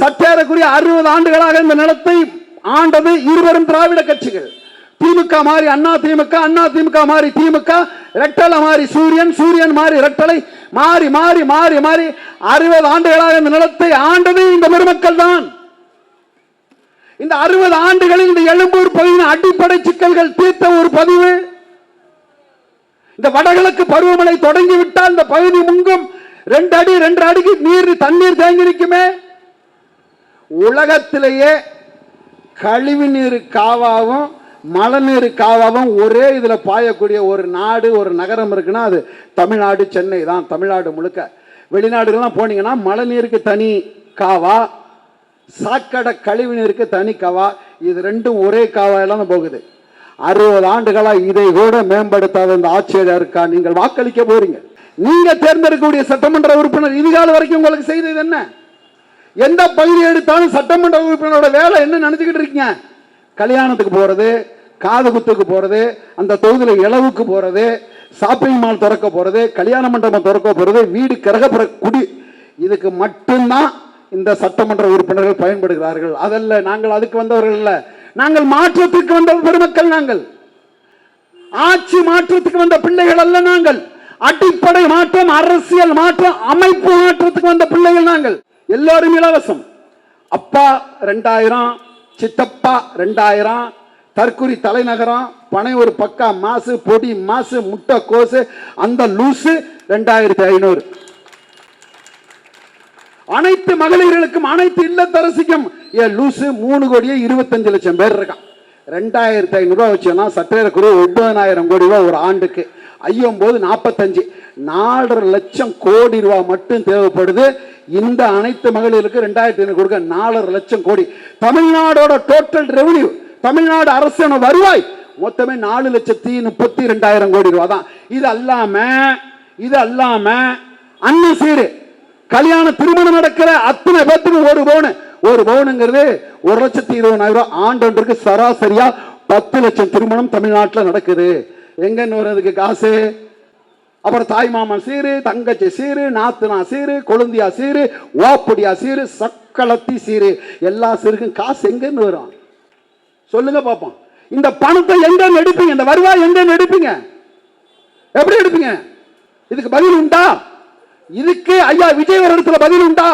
சற்றேறக்குரிய 60 ஆண்டுகளாக இந்த நிலத்தை ஆண்டது இருவரும் திராவிட கட்சிகள். திமுக மாறி அண்ணா திமுக, அண்ணா திமுக மாறி திமுக, ரெட்டலை மாறி சூரியன், சூரியன் மாறி ரெட்டலை, மாறி மாறி மாறி மாறி 60 ஆண்டுகளாக இந்த நிலத்தை ஆண்டது இந்த பெருமக்கள் தான். இந்த 60 ஆண்டுகளில் இந்த எழும்பூர் பகுதியின் அடிப்படை சிக்கல்கள் தீர்த்த ஒரு பதிவு. இந்த வடகிழக்கு பருவமழை தொடங்கிவிட்டால் இந்த பகுதி முங்கும். 2 அடி 2 அடிக்கு தண்ணீர் தேங்கி நிற்குமே. உலகத்திலேயே கழிவு நீர் காவாவும் மழைநீர் காவாவும் ஒரே இதுல பாயக்கூடிய ஒரு நாடு, ஒரு நகரம் இருக்குன்னா அது தமிழ்நாடு, சென்னை தான். தமிழ்நாடு முழுக்க. வெளிநாடுகள்லாம் போனீங்கன்னா மழை நீருக்கு தனி காவா, சாக்கடை கழிவு நீருக்கு தனி காவா, இது ரெண்டும் ஒரே காவாயெல்லாம் போகுது. 60 ஆண்டுகளா இதை கூட மேம்படுத்தாத இந்த ஆட்சியில் இருக்கா நீங்கள் வாக்களிக்க போறீங்க. நீங்க தேர்ந்தெடுக்கக்கூடிய சட்டமன்ற உறுப்பினர் இதுகால வரைக்கும் உங்களுக்கு செய்தது என்ன? எந்த பகுதி எடுத்தாலும் சட்டமன்ற உறுப்பினரோட வேலை என்ன நினைச்சுக்கிட்டு இருக்கீங்க? கல்யாணத்துக்கு போறது, காது குத்துக்கு போறது, அந்த தொகுதியில் இளவுக்கு போறது, ஷாப்பிங் மால் திறக்க போறது, கல்யாண மண்டபம் திறக்க போறது, வீடு கிரகப்புற குடி, இதுக்கு மட்டும்தான் இந்த சட்டமன்ற உறுப்பினர்கள் பயன்படுகிறார்கள். அதல்ல, நாங்கள் அதுக்கு வந்தவர்கள் அல்ல. நாங்கள் மாற்றத்துக்கு வந்த பெருமக்கள். நாங்கள் ஆட்சி மாற்றத்துக்கு வந்த பிள்ளைகள் அல்ல. நாங்கள் அடிப்படை மாற்றம், அரசியல் மாற்றம், அமைப்பு மாற்றத்துக்கு வந்த பிள்ளைகள். நாங்கள் எல்லாரும் இலவசம். அப்பா 2000, சித்தப்பா 2000, தற்குறி தலைநகரம், பனை ஒரு பக்கா மாசு, பொடி மாசு, முட்டை கோசு, அந்த லூசு 2500. அனைத்து மகளிர்களுக்கும், அனைத்து இல்லத்தரசிக்கும் லூசு 3,25,00,000 பேர் இருக்கான். 2500 ரூபாய் வச்சோம்னா சற்றேறக்குரிய 90,000 கோடி ரூபாய் ஒரு ஆண்டுக்கு. ஐயும் போது 45, 4,50,000 கோடி ரூபாய் மட்டும் தேவைப்படுது. இந்த அனைத்து மகளிருக்கு 2,500 கொடுக்க 4,50,000 கோடி. தமிழ்நாடோட டோட்டல் ரெவன்யூ, தமிழ்நாடு அரசு வருவாய் மொத்தமே 4,32,000 கோடி ரூபாய் தான். இது அல்லாம அண்ணன் சீரு கல்யாண திருமணம் நடக்கிற அத்தனை பேத்துக்கு ஒரு பவுனுங்கிறது 1,20,000 ஆண்டொன்றுக்கு சராசரியா 10 லட்சம் திருமணம் தமிழ்நாட்டில் நடக்குது. எங்கன்னு வருதுக்கு காசு? அப்புறம் தாய் மாமன் சீரு, தங்கச்சி சீரு, நாத்துனா சீரு, கொழுந்தியா சீரு, ஓப்படியா சீரு, சக்களத்தி சீரு, எல்லா சீருக்கும் காசு எங்கன்னு வரும்? சொல்லுங்க பாப்போம். இந்த பணத்தை எங்க எடுப்பீங்க? இந்த வருவாய் எங்க எடுப்பீங்க? எப்படி எடுப்பீங்க? இதுக்கு பதில் உண்டா? இதுக்கு ஐயா விஜய் வருடத்துல பதில் உண்டா?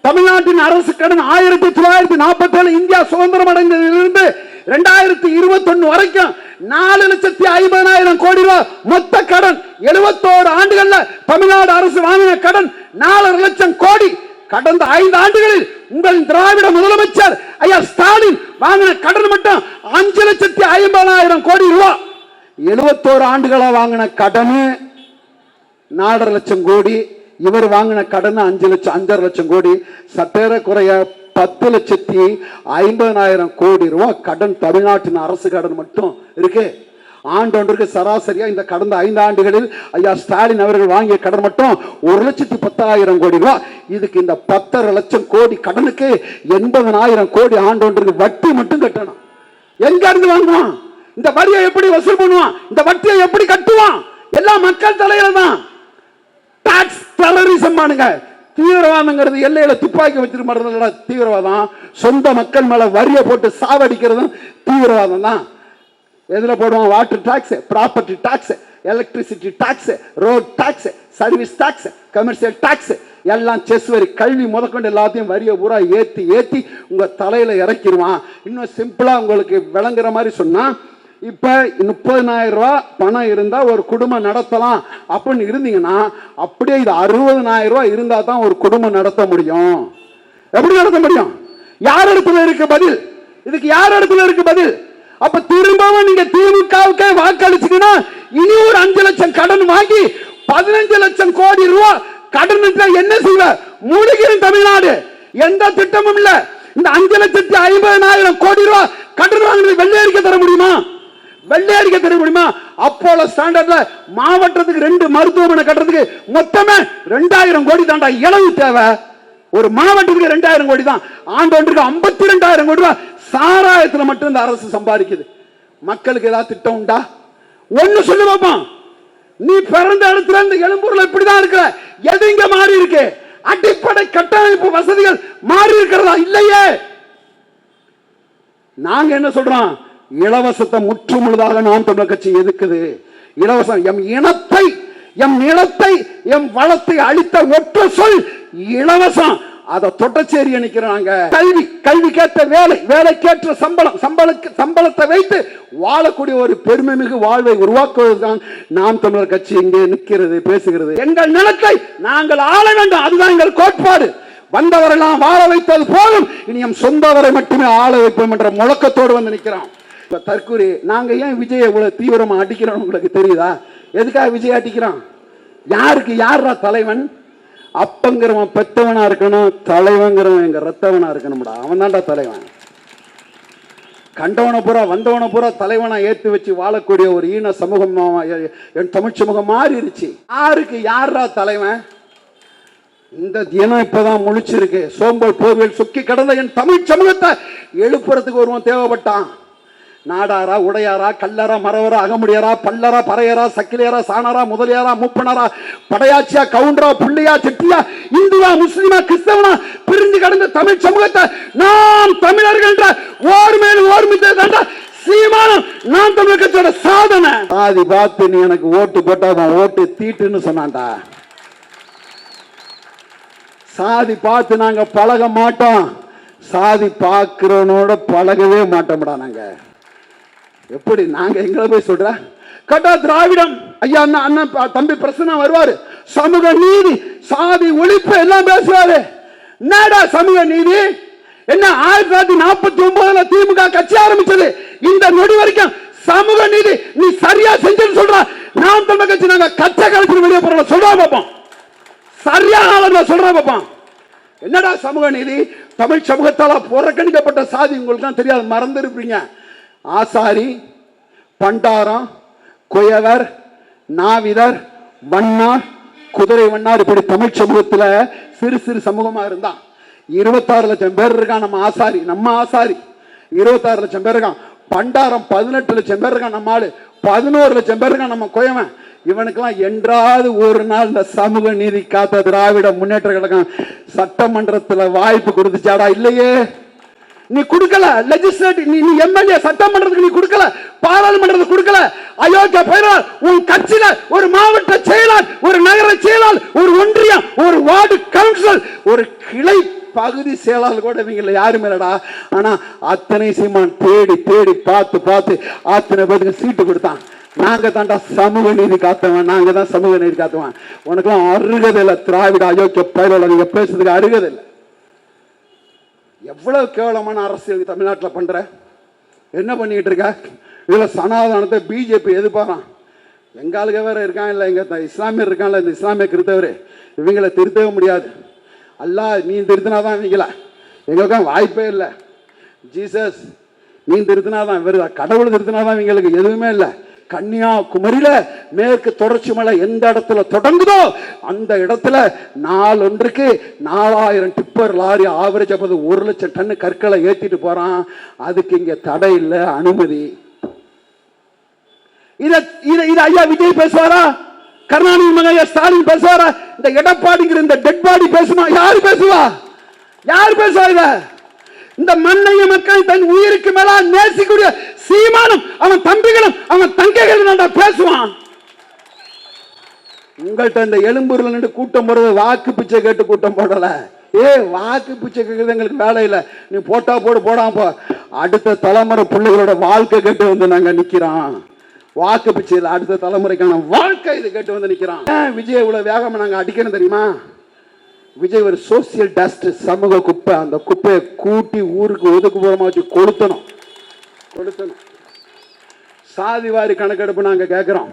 தமிழ்நாட்டின் அரசு கடன் 1947 இந்தியா சுதந்திரம் அடைந்ததிலிருந்து 2021 வரைக்கும் 4,50,000 கோடி ரூபாய் மொத்த கடன். 71 ஆண்டுகள்ல தமிழ்நாடு அரசு வாங்கின கடன் 4,00,000 கோடி. கடந்த 5 ஆண்டுகளில் உங்கள் திராவிட முதலமைச்சர் ஐயா ஸ்டாலின் வாங்கின கடன் மட்டும் 5,50,000 கோடி ரூபாய். 71 ஆண்டுகளா வாங்கின கடன் 4,50,000 கோடி. இவர் வாங்கின கடன் 5,00,000 கோடி. சற்றேற குறைய 10,50,000 கோடி ரூபாய் கடன் தமிழ்நாட்டின் அரசு கடன் மட்டும் இருக்கு. ஆண்டொன்றுக்கு சராசரியா இந்த கடந்த 5 ஆண்டுகளில் ஐயா ஸ்டாலின் அவர்கள் வாங்கிய கடன் மட்டும் 1,10,000 கோடி ரூபாய். இதுக்கு இந்த 10,50,000 கோடி கடனுக்கு 80,000 கோடி ஆண்டொன்றுக்கு வட்டி மட்டும் கட்டணும். எங்க இருந்து வாங்குவான்? இந்த வரியை எப்படி வசூல் பண்ணுவான்? இந்த வட்டியை எப்படி கட்டுவான்? எல்லாம் மக்கள் தலையில தான். டாக்ஸ் டெரரிசம் பண்ணுங்க. தீவிரவாதங்கிறது எல்லையில துப்பாக்கி வச்சிருக்க தீவிரவாதம். சொந்த மக்கள் மேல வரியை போட்டு சாவடிக்கிறதும் தீவிரவாதம் தான். எதுல போடுவான்? Water tax, property tax, electricity tax, road tax, service tax, commercial tax, எல்லாம் செஸ் வரி, கல்வி முதற்கொண்டு எல்லாத்தையும் வரியை பூரா ஏத்தி உங்க தலையில இறக்கிடுவான். இன்னும் சிம்பிளா உங்களுக்கு விளங்குற மாதிரி சொன்னா, இப்ப 30,000 ரூபாய் பணம் இருந்தா ஒரு குடும்பம் நடத்தலாம் அப்படின்னு இருந்தீங்கன்னா, அப்படியே இது 60,000 ரூபாய் இருந்தா தான் ஒரு குடும்பம் நடத்த முடியும். எப்படி நடத்த முடியும்? யார் இடத்துல இருக்கு பதில்? இதுக்கு யார் இடத்துல இருக்கு பதில்? அப்ப திரும்பவும் நீங்க திமுகவுக்கே வாக்களிச்சீங்கன்னா இனி ஒரு 5 லட்சம் கடன் வாங்கி 15 லட்சம் கோடி ரூபாய் கடன் என்ன செய்வ? மூழ்கிற தமிழ்நாடு. எந்த திட்டமும் இல்ல. இந்த 5,50,000 கோடி ரூபாய் கடன் வாங்கினது வெள்ளை அறிக்கை தர முடியுமா? வெள்ளை அறிக்கை தர முடியுமா? அப்போலோ ஸ்டாண்டர்ட்ல மாவட்டத்துக்கு 2 மருத்துவமனை கட்டுறதுக்கு மொத்தமே 2,000 கோடி தாண்டா இளவு தேவை. ஒரு மாவட்டத்துக்கு 2,000 கோடி தான். ஆண்டொன்றுக்கு 52,000 கோடி ரூபாய் சாராயத்தில் மட்டும் இந்த அரசு சம்பாதிக்குது. மக்களுக்கு ஏதாவது திட்டம் உண்டா? ஒண்ணு சொல்லு பாப்போம். நீ பிறந்த இடத்துல இந்த எழும்பூர்ல இப்படிதான் இருக்கிற. எது இங்க மாறி இருக்கு? அடிப்படை கட்டமைப்பு வசதிகள் மாறி இருக்கிறதா? இல்லையே. நாங்க என்ன சொல்றோம்? இலவசத்தை முற்றுமுழுதாக நாம் தமிழர் கட்சி எதுக்குது. இலவசம் எம் இனத்தை, எம் நிலத்தை, எம் வளத்தை அளித்த ஒற்ற சொல் இலவசம். அதை தொட்டச்சேரி நினைக்கிறாங்க. கல்வி, கல்விக்கேற்ற வேலை, வேலைக்கேற்ற சம்பளம், சம்பளத்தை வைத்து வாழக்கூடிய ஒரு பெருமை மிகு வாழ்வை உருவாக்குவதுதான் நாம் தமிழர் கட்சி இங்கே நிற்கிறது, பேசுகிறது. எங்கள் நிலத்தை நாங்கள் ஆள வேண்டும், அதுதான் எங்கள் கோட்பாடு. வந்தவரெல்லாம் வாழ வைத்தது போதும், இனி எம் சொந்தவரை மட்டுமே ஆள வைப்போம் என்ற முழக்கத்தோடு வந்து நிற்கிறோம். இப்ப தற்கூரி நாங்க ஏன் விஜய் இவ்வளவு தீவிரமா அடிக்கிறோம் உங்களுக்கு தெரியுதா? எதுக்காக விஜய் அடிக்கிறான்? யாருக்கு யாரா தலைவன்? அப்பங்கிறவன் பெத்தவனா இருக்கணும், தலைவங்கிறவன் எங்க ரத்தவனா இருக்கணும்டா. அவன் தான்டா தலைவன். கண்டவனை பூரா வந்தவனை பூரா தலைவனா ஏற்றி வச்சு வாழக்கூடிய ஒரு ஈன சமூகம் என் தமிழ் சமூகம் மாறிடுச்சு. யாருக்கு யாரா தலைவன்? இந்த தினம் இப்பதான் முழிச்சிருக்கு. சோம்பல் போர்வையில் சொக்கி கடந்த என் தமிழ் சமூகத்தை எழுப்புறதுக்கு ஒருவன் தேவைப்பட்டான். நாடாரா, உடையாரா, கல்லரா, மரவரா, அகமுடியாரா, பல்லரா, பறையரா, சக்கிலியாரா, சாணரா, முதலியாரா, மூப்பனரா, படையாச்சியா, கவுண்டரா, புள்ளியா, செட்டியா, இந்துவா, முஸ்லிமா, கிறிஸ்தவனா பிரிந்து கடந்த தமிழ் சமூகத்தை நாம் தமிழர்கள் என்ற ஓர்மையில் ஓர்மித்த சீமானம் நாம் தமிழர் கட்சியோட சாதனை. ஆதி பார்த்து நீ எனக்கு ஓட்டு போட்டாதான் ஓட்டு தீட்டுன்னு சொன்னான்டா. சாதி பார்த்து நாங்க பழக மாட்டோம், சாதி பார்க்கிறவனோட பழகவே மாட்டோம்டா. நாங்க எப்படி நாங்க எங்களை போய் சொல்ற கட்டா திராவிடம் ஐயா அண்ணன் தம்பி பிரசன்னா வருவாரு, சமூக நீதி, சாதி ஒழிப்பு எல்லாம் பேசுவாரு. என்னடா சமூக நீதி? என்ன 1949 திமுக கட்சி ஆரம்பிச்சது, இந்த நொடி வரைக்கும் சமூக நீதி நீ சரியா செஞ்சு சொல்ற. நாம் தமிழர் கட்சி நாங்க கச்சை கழிச்சு வெளியே போற சொல்றா பார்ப்போம், சரியான சொல்றா பார்ப்போம். என்னடா சமூக நீதி? தமிழ் சமூகத்தால் புறக்கணிக்கப்பட்ட சாதி உங்களுக்கு தான் தெரியாது, மறந்துருப்பீங்க. ஆசாரி, பண்டாரம், குயவர், நாவிதர், வண்ணார், குதிரை வண்ணார், இப்படி தமிழ் சமூகத்தில் சிறு சிறு சமூகமாக இருந்தான். 26 லட்சம் பேர் இருக்கான் நம்ம ஆசாரி. நம்ம ஆசாரி 26 லட்சம் பேர் இருக்கான். பண்டாரம் 18 லட்சம் பேர் இருக்கான். நம்ம ஆளு 11 லட்சம் பேர் இருக்கான். நம்ம குயவன். இவனுக்கெல்லாம் என்றாவது ஒரு நாள் இந்த சமூக நீதி காத்த திராவிட முன்னேற்ற கழகம் சட்டமன்றத்தில் வாய்ப்பு கொடுத்துச்சாடா? இல்லையே. நீ கொடுக்கல. லெஜிஸ்லேட்டிவ் நீ எம்எல்ஏ சட்டமன்றத்துக்கு நீ கொடுக்கல, பாராளுமன்றத்துக்கு கொடுக்கல. அயோக்கிய பெயரால் உன் கட்சியில ஒரு மாவட்ட செயலாளர், ஒரு நகர செயலாளர், ஒரு ஒன்றியம், ஒரு வார்டு கவுன்சிலர், ஒரு கிளை பகுதி செயலாளர் கூட இவங்க யாருமே இல்லடா. ஆனா அத்தனை சீமான் தேடி தேடி பார்த்து பார்த்து அத்தனை பேருக்கு சீட்டு கொடுத்தான். நாங்க தாண்டா சமூக நீதி காத்தவன், நாங்க தான் சமூக நீதி காத்தவன். உனக்கெல்லாம் அருகதை இல்லை. திராவிட அயோக்கிய பயிரோட நீங்க பேசுறதுக்கு அருகதை இல்லை. எவ்வளவு கேவலமான அரசியல் தமிழ்நாட்டில் பண்ற. என்ன பண்ணிட்டு இருக்க? இதுல சனாதனத்தை பிஜேபி எதிர்ப்பாரான். எங்காளுக வேற இருக்கான், இல்லை எங்க இஸ்லாமியர் இருக்கான்ல, இந்த இஸ்லாமிய கிறிஸ்தவர், இவங்களை திருத்தவே முடியாது. அல்லா நீ திருத்தினாதான் இவங்கள, எங்களுக்கும் வாய்ப்பே இல்லை. ஜீசஸ் நீ திருத்தினாதான், இவர் கடவுள் திருத்தினாதான் இவங்களுக்கு எதுவுமே இல்லை. கன்னியாகுமரியில மேற்கு தொடர்ச்சி மலை எந்த இடத்துல தொடங்குதோ அந்த இடத்துல நாள் ஒன்றுக்கு 4000 டிப்பர் லாரி ஆவரேஜ் 1 லட்சம் டன் கற்களை ஏத்திட்டு போறான். அதுக்கு இங்க தடை இல்லை, அனுமதி. இத ஐயா விஜய் பேசுவாரா? கருணாநிதி மகன் ஸ்டாலின் பேசுவாரா? இந்த எடப்பாடிங்கிற இந்த டெட் பாடி பேசுமா? யாரு பேசுவா? யாரு பேசுவா? இத இந்த மண்ணைய மக்கள் தன் உயிருக்கு மேல நேசிக்கூடிய சீமானும் அவன் தம்பிகளும் அவன் தங்கைகளும் பேசுவான். உங்கள்கிட்ட இந்த எழும்பூர்ல நின்று கூட்டம் போடுறது வாக்கு பிச்சை கேட்டு கூட்டம் போடல. வாக்கு பிச்சை கேட்கறது எங்களுக்கு வேலை இல்லை. நீ போட்டா போடு, போடாம போ. அடுத்த தலைமுறை பிள்ளைகளோட வாழ்க்கை கேட்டு வந்து நாங்க நிக்கிறோம். வாக்கு பிச்சையில் அடுத்த தலைமுறைக்கான வாழ்க்கை இது கேட்டு வந்து நிக்கிறோம். விஜய் இவ்வளவு வேகமா நாங்க அடிக்கணும் தெரியுமா? விஜய் ஒரு சோசியல் டஸ்ட், சமூக குப்பை. அந்த குப்பையை கூட்டி ஊருக்கு ஒதுக்குப்புறமா வச்சு கொளுத்தணும். சாதி வாரி கணக்கெடுப்பு நாங்க கேட்கிறோம்.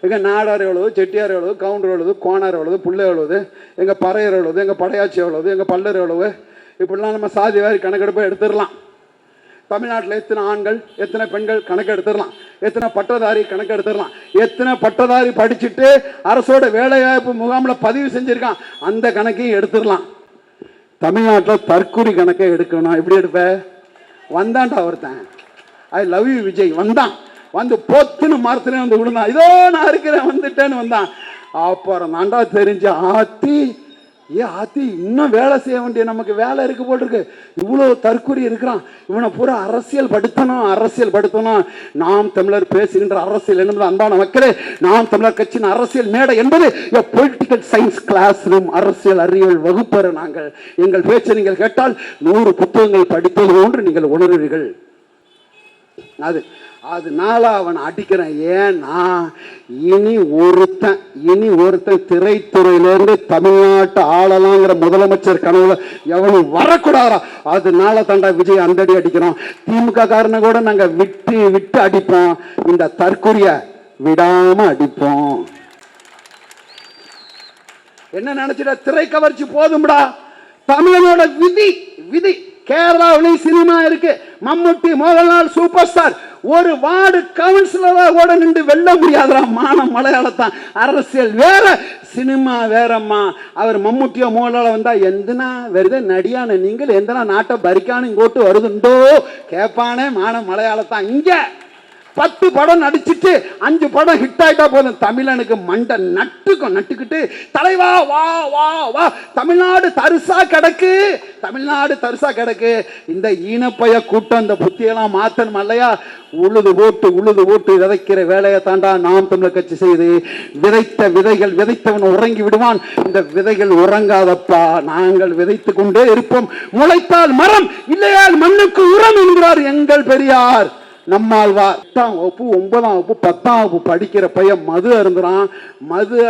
எங்க நாடார் எவ்வளவு, செட்டியார் எவ்வளவு, கவுண்டர் எவ்வளவு, கோனார் எவ்வளவு, புள்ளை எவ்வளவு, எங்க பறையர் எவ்வளவு, எங்க படையாச்சி எவ்வளவு, எங்க பல்லர் எவ்வளவு, இப்படிலாம் நம்ம சாதி வாரி கணக்கெடுப்பை எடுத்துடலாம். தமிழ்நாட்டில் எத்தனை ஆண்கள் எத்தனை பெண்கள் கணக்கு எடுத்துடலாம். எத்தனை பட்டதாரி கணக்கு எடுத்துடலாம். எத்தனை பட்டதாரி படிச்சுட்டு அரசோட வேலைவாய்ப்பு முகாமில் பதிவு செஞ்சிருக்கான் அந்த கணக்கையும் எடுத்துடலாம். தமிழ்நாட்டில் தற்கூரி கணக்கை எடுக்கணும். எப்படி எடுப்ப? வந்தான்டா ஒருத்தன், ஐ லவ் யூ விஜய் வந்தான், வந்து பொத்துன்னு மரத்துல வந்து விழுந்தான். இதோ நான் இருக்கிறேன் வந்துட்டேன்னு வந்தான். அப்புறம் தாண்டா தெரிஞ்சு ஆத்தி ஆத்தி இன்னும் வேலை செய்ய வேண்டிய நமக்கு வேலை இருக்கு போல் இருக்கு. இவ்வளவு தற்கொலை இருக்கிறான், இவனை பூரா அரசியல் படுத்தணும். நாம் தமிழர் பேசுகின்ற அரசியல் என்பது அன்பான மக்களே, நாம் தமிழர் கட்சியின் அரசியல் மேடை என்பது பொலிட்டிக்கல் சயின்ஸ் கிளாஸ் ரூம், அரசியல் அறிவியல் வகுப்பறை. நாங்கள் எங்கள் பேச்சை நீங்கள் கேட்டால் 100 புத்தகங்கள் படிப்பது போன்று நீங்கள் உணர்வீர்கள். அதனால அவன் அடிக்கிறேன். ஏன்னா இனி ஒருத்தன் திரைத்துறையிலிருந்து தமிழ்நாட்டு ஆளலாங்கிற முதலமைச்சர் கனவுல எவனும் வரக்கூடாதா. அதனால தாண்டா விஜய் அந்தடி அடிக்கிறோம். திமுக காரனை கூட நாங்க விட்டு அடிப்போம், இந்த தற்கொலைய விடாம அடிப்போம். என்ன நினைச்சிட, திரை கவர்ச்சி போதும்டா. தமிழனோட விதி கேரளாவிலையும் சினிமா இருக்கு. மம்முட்டி, மோகன்லால் சூப்பர் ஸ்டார். ஒரு வார்டு கவுன்சிலரா கூட நின்று வெல்ல முடியாதா. மானம் மலையாளத்தான். அரசியல் வேற, சினிமா வேறம்மா. அவர் மம்முட்டியோ மோகன்லால் வந்தா எந்தனா வருது நடியான நீங்கள் எந்தனா நாட்டை பறிக்கானு இங்கோட்டு வருதுண்டோ கேட்பானே. மானம் மலையாளத்தான். இங்க 10 படம் நடிச்சிட்டு 5 படம் ஹிட் ஆயிட்டா போதும், தமிழனுக்கு மண்டை நட்டுக்கிட்டு தலைவா வா வா வா, தமிழ்நாடு தரிசா கிடக்கு. இந்த ஈனப்பைய கூட்டம் இந்த புத்தியெல்லாம் மாத்தணும் இல்லையா? உழுது போட்டு விதைக்கிற வேலையை தாண்டா நாம் தமிழர் கட்சி செய்து, விதைத்த விதைகள் விதைத்தவன் உறங்கி விடுவான். இந்த விதைகள் உறங்காதப்பா, நாங்கள் விதைத்து கொண்டே இருப்போம். முளைத்தால் மரம், இல்லையால் மண்ணுக்கு உரம் என்கிறார் எங்கள் பெரியார் நம்மாழ்வார். 8ஆம் வகுப்பு 9ஆம் வகுப்பு 10ஆம் வகுப்பு படிக்கிற பையன் மது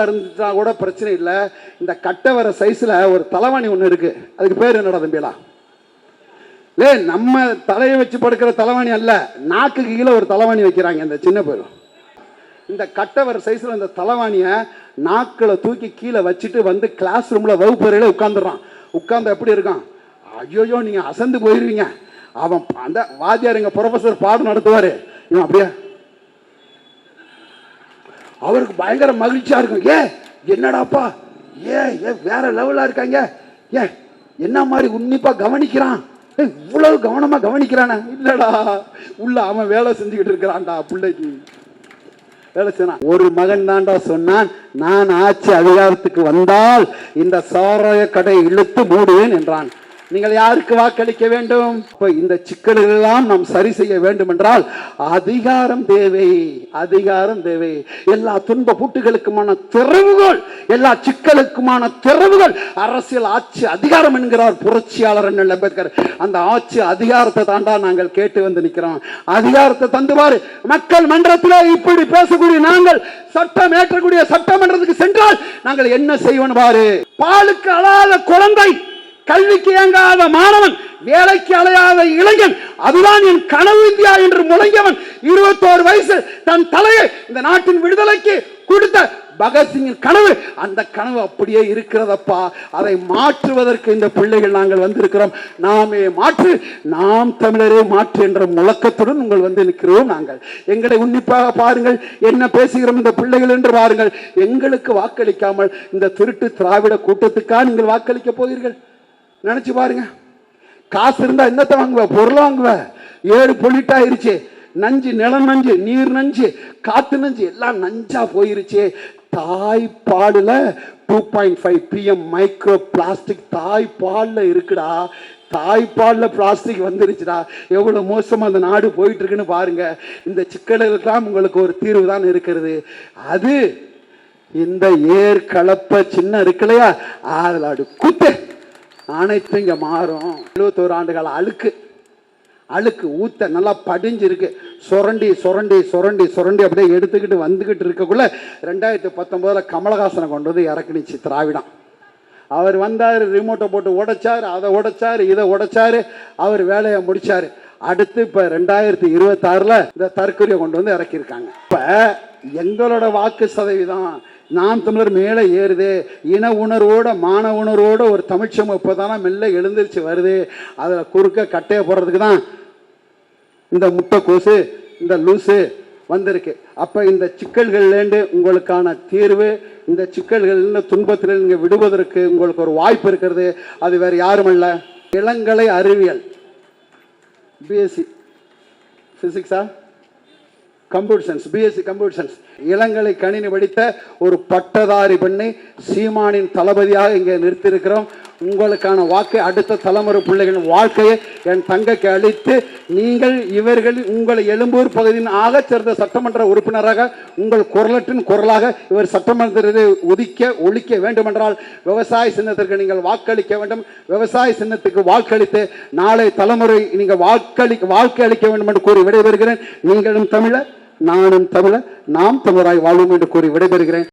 அருந்துட்டா கூட பிரச்சனை இல்லை. இந்த கட்டை வர சைஸ்ல ஒரு தலைவாணி ஒன்று இருக்கு, அதுக்கு பேர் என்னடா தம்பிலா? நம்ம தலையை வச்சு படுக்கிற தலைவாணி அல்ல, நாக்குக்கு கீழே ஒரு தலைவாணி வைக்கிறாங்க இந்த சின்ன பேர். இந்த கட்டை வர சைஸ்ல இந்த தலைவாணியை நாக்கில் தூக்கி கீழே வச்சுட்டு வந்து கிளாஸ் ரூம்ல வகுப்பறையில உட்காந்துடுறான். உட்கார்ந்து எப்படி இருக்கான்? ஐயோ நீங்க அசந்து போயிருவீங்க. அவன் அந்த வாத்தியார் எங்க ப்ரொஃபசர் பாடம் நடத்துவாரு, இவன் அப்படியே அவருக்கு பயங்கர மகிழ்ச்சியா இருக்கும். என்னடாப்பா வேற லெவலா இருக்காங்க, என்ன மாதிரி உன்னிப்பா கவனிக்கிறான், இவ்வளவு கவனமா கவனிக்கிறான. இல்லடா, உள்ள அவன் வேலை செஞ்சுக்கிட்டு இருக்கிறான்டா, பிள்ளைக்கு வேலை செய்யறான். ஒரு மகன் தாண்டா சொன்னான், நான் ஆட்சி அதிகாரத்துக்கு வந்தால் இந்த சாராய கடை இழுத்து மூடுவேன் என்றான். நீங்கள் யாருக்கு வாக்களிக்க வேண்டும்? இந்த சிக்கல்கள் எல்லாம் நாம் சரி செய்ய வேண்டும் என்றால் அதிகாரம் தேவை. எல்லா துன்ப பூட்டுகளுக்குமான திறவுகள், எல்லா சிக்கலுக்குமான திறவுகள் அரசியல் ஆட்சி அதிகாரம் என்கிறார் புரட்சியாளர் அண்ணல் அம்பேத்கர். அந்த ஆட்சி அதிகாரத்தை தாண்டா நாங்கள் கேட்டு வந்து நிற்கிறோம். அதிகாரத்தை தந்துவாரு. மக்கள் மன்றத்தில் இப்படி பேசக்கூடிய நாங்கள் சட்டம் ஏற்றக்கூடிய சட்டமன்றத்துக்கு சென்றால் நாங்கள் என்ன செய்வோம் பாரு. பாலுக்கு அழாத குழந்தை, கல்விக்கு இயங்காத மாணவன், வேலைக்கு அலையாத இளைஞன், அதுதான் என் கனவு இந்தியா என்று முழங்கியவன் 21 வயசு தன் தலையை இந்த நாட்டின் விடுதலைக்கு கொடுத்த பகத்சிங்கின் கனவு, அந்த கனவு அப்படியே இருக்கிறதப்பா. அதை மாற்றுவதற்கு இந்த பிள்ளைகள் நாங்கள் வந்திருக்கிறோம். நாமே மாற்று, நாம் தமிழரே மாற்று என்ற முழக்கத்துடன் உங்கள் வந்து நிற்கிறோம். நாங்கள் எங்களை உன்னிப்பாக பாருங்கள், என்ன பேசுகிறோம் இந்த பிள்ளைகள் என்று பாருங்கள். எங்களுக்கு வாக்களிக்காமல் இந்த திருட்டு திராவிட கூட்டத்துக்காக நீங்கள் வாக்களிக்க போகிறீர்கள்? நினைச்சு பாருங்க. காசு இருந்தா என்னத்தை வாங்குவ? பொருள் வாங்குவ. 7 பொலிட்டாயிருச்சு. நஞ்சு, நிலம் நஞ்சு, நீர் நஞ்சு, காத்து நஞ்சு, எல்லாம் நஞ்சா போயிருச்சு. தாய்ப்பாடுல 2.5 PM மைக்ரோ பிளாஸ்டிக் தாய்ப்பால்ல இருக்குடா. தாய்ப்பால்ல பிளாஸ்டிக் வந்துருச்சுடா. எவ்வளவு மோசமா அந்த நாடு போயிட்டு இருக்குன்னு பாருங்க. இந்த சிக்கல்களுக்கெல்லாம் உங்களுக்கு ஒரு தீர்வு தான் இருக்கிறது. அது இந்த ஏர் கலப்ப சின்ன இருக்கு இல்லையா, அதுல குத்து அனைத்தும் இங்க மாறும். 71 ஆண்டுகால அழுக்கு ஊத்த நல்லா படிஞ்சிருக்கு. சுரண்டி அப்படியே எடுத்துக்கிட்டு வந்துகிட்டு இருக்கக்குள்ள 2019 கமலஹாசனை கொண்டு வந்து இறக்குனிச்சு திராவிடம். அவர் வந்தார், ரிமோட்டை போட்டு உடைச்சார், அதை உடைச்சாரு, இதை உடைச்சாரு, அவர் வேலையை முடிச்சாரு. அடுத்து இப்ப 2026 இந்த தற்கொலையை கொண்டு வந்து இறக்கியிருக்காங்க. இப்ப எங்களோட வாக்கு சதவீதம் நாம் தமிழர் மேலே ஏறுது. இன உணர்வோட மான உணர்வோட ஒரு தமிழ்ச்சம் இப்போதானே மெல்ல எழுந்திருச்சு வருது. அதில் குறுக்க கட்டையை போடுறதுக்கு தான் இந்த முட்டை கோசு, இந்த லூசு வந்திருக்கு. அப்போ இந்த சிக்கல்கள்லேருந்து உங்களுக்கான தீர்வு, இந்த சிக்கல்கள் துன்பத்தில் நீங்கள் விடுவதற்கு உங்களுக்கு ஒரு வாய்ப்பு இருக்கிறது. அது வேறு யாரும் இல்லை, இளங்கலை அறிவியல், பிஎஸ்சி பிசிக்ஸா computer science, BSc computer science, இளங்கலை கணினி படித்த ஒரு பட்டதாரி பெண்ணை சீமானின் தளபதியாக இங்கே நிறுத்தியிருக்கிறோம். உங்களுக்கான வாக்கை அடுத்த தலைமுறை பிள்ளைகளின் வாழ்க்கையை என் தங்கைக்கு அளித்து நீங்கள் இவர்கள் உங்களை எழும்பூர் பகுதியின் ஆகச்சிறந்த சட்டமன்ற உறுப்பினராக உங்கள் குரலற்றின் குரலாக இவர் சட்டமன்றத்தை ஒழிக்க வேண்டுமென்றால் விவசாய சின்னத்திற்கு நீங்கள் வாக்களிக்க வேண்டும். விவசாய சின்னத்துக்கு வாக்களித்து நாளை தலைமுறை நீங்கள் வாழ்க்கை அளிக்க வேண்டும் என்று கூறி விடைபெறுகிறேன். நீங்களும் தமிழர், நானும் தமிழர், நாம் தமிழராய் வாழ்வோம் என்று கூறி விடைபெறுகிறேன்.